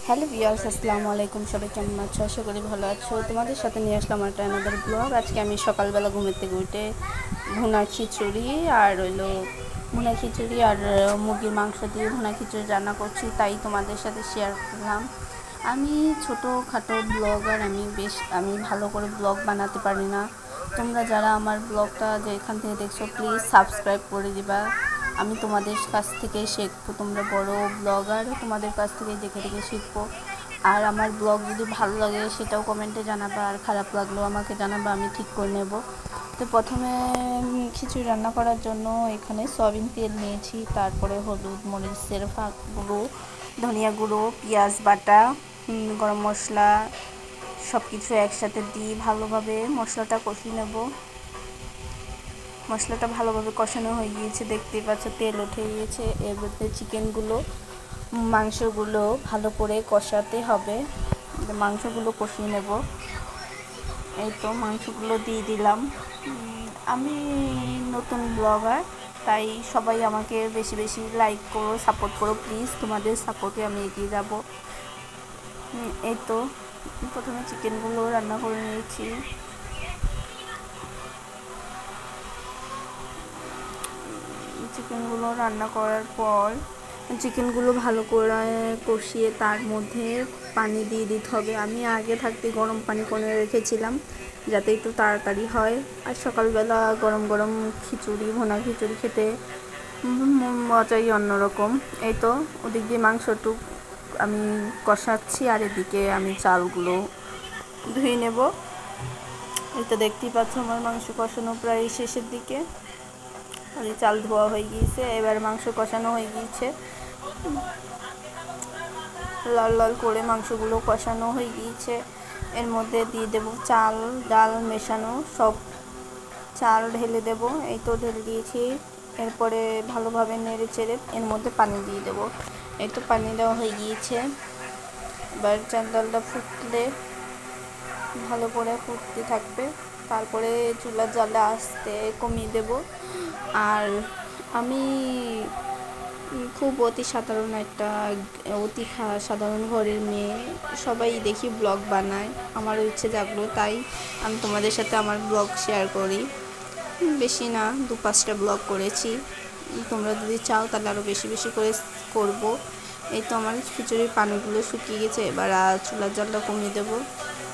Hello viewers, আসসালামু আলাইকুম। সবাই কেমন আছো? আশা করি ভালো আছো। তোমাদের সাথে নিয়ে আসলাম একটা আনাদার ব্লগ। আজকে আমি সকালবেলা ঘুমের থেকে উঠে ভুনা খিচুড়ি আর মুরগির মাংস দিয়ে ভুনা খিচুড়ি রান্না করছি, তাই তোমাদের সাথে শেয়ার করলাম। আমি ছোটোখাটো ব্লগার, আমি ভালো করে ব্লগ বানাতে পারি না। তোমরা যারা আমার ব্লগটা যেখান থেকে দেখছো প্লিজ সাবস্ক্রাইব করে দিবা। আমি তোমাদের কাছ থেকে শিখবো, তোমরা বড় ব্লগার, তোমাদের কাছ থেকে দেখে দেখে শিখবো। আর আমার ব্লগ যদি ভালো লাগে সেটাও কমেন্টে জানাবা, আর খারাপ লাগলেও আমাকে জানাবা, আমি ঠিক করে নেব। তো প্রথমে খিচুড়ি রান্না করার জন্য এখানে সয়াবিন তেল নিয়েছি, তারপরে হলুদ, মরিচের গুঁড়ো, ধনিয়া গুঁড়ো, পেঁয়াজ বাটা, গরম মশলা সব কিছু একসাথে দিয়ে ভালোভাবে মশলাটা কষিয়ে নেব। মশলাটা ভালোভাবে কষানো হয়ে গিয়েছে, দেখতেই পাচ্ছ তেল উঠে গিয়েছে। এর মধ্যে মাংসগুলো ভালো করে কষাতে হবে। মাংসগুলো কষিয়ে নেব। এই তো মাংসগুলো দিয়ে দিলাম। আমি নতুন ব্লগার, তাই সবাই আমাকে বেশি বেশি লাইক করো, সাপোর্ট করো প্লিজ। তোমাদের সাপোর্টে আমি এগিয়ে যাব। এই তো প্রথমে চিকেনগুলো রান্না করে নিয়েছি। চিকেনগুলো রান্না করার পর চিকেনগুলো ভালো করে কষিয়ে তার মধ্যে পানি দিয়ে দিতে হবে। আমি আগে থাকতে গরম পানি করে রেখেছিলাম যাতে একটু তাড়াতাড়ি হয়। আর সকালবেলা গরম গরম ভুনা খিচুড়ি খেতে মজাই অন্যরকম। এই তো ওদিক দিয়ে মাংসটুক আমি কষাচ্ছি, আর এদিকে আমি চালগুলো ধুয়ে নেব। এই তো দেখতেই পাচ্ছ আমার মাংস কষানো প্রায় শেষের দিকে। আর চাল ধোয়া হয়ে গিয়েছে, এবার মাংস কষানো হয়ে গিয়েছে। লাল লাল করে মাংসগুলো কষানো হয়ে গিয়েছে। এর মধ্যে দিয়ে দেব চাল ডাল মেশানো সব চাল ঢেলে দেব। এই তো ঢেলে দিয়েছি। এরপরে ভালোভাবে নেড়ে চেড়ে এর মধ্যে পানি দিয়ে দেব। এই তো পানি দেওয়া হয়ে গিয়েছে। এবার চাল ডালটা ফুটলে ভালো করে ফুটতে থাকবে, তারপরে চুলার জালে আস্তে কমিয়ে দেব। আর আমি খুব অতি সাধারণ ঘরের মেয়ে। সবাই দেখি ব্লগ বানায়, আমারও ইচ্ছে জাগলো, তাই আমি তোমাদের সাথে আমার ব্লগ শেয়ার করি। বেশি না, 2-5টা ব্লগ করেছি। তোমরা যদি চাও তাহলে আরও বেশি বেশি করে করব। এই তো আমার খিচুড়ির পানিগুলো শুকিয়ে গেছে, এবার চুলার জালটা কমিয়ে দেবো।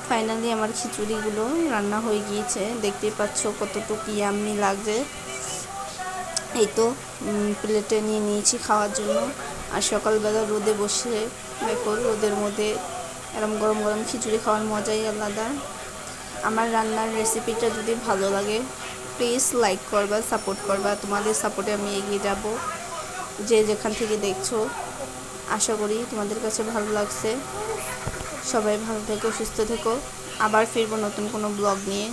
ফাইনালি আমার খিচুড়িগুলো রান্না হয়ে গিয়েছে, দেখতেই পাচ্ছ কতটুকু ইয়াম্মি লাগছে। এই তো প্লেটে নিয়ে নিয়েছি খাওয়ার জন্য। আর সকালবেলা রোদে বসে দেখো, রোদের মধ্যে এরকম গরম গরম খিচুড়ি খাওয়ার মজাই আলাদা। আমার রান্নার রেসিপিটা যদি ভালো লাগে প্লিজ লাইক করবা, সাপোর্ট করবা। তোমাদের সাপোর্টে আমি এগিয়ে যাব। যে যেখান থেকে দেখছো আশা করি তোমাদের কাছে ভালো লাগছে। সবাই ভালো থেকো, সুস্থ থেকো। আবার ফিরবো নতুন কোনো ব্লগ নিয়ে।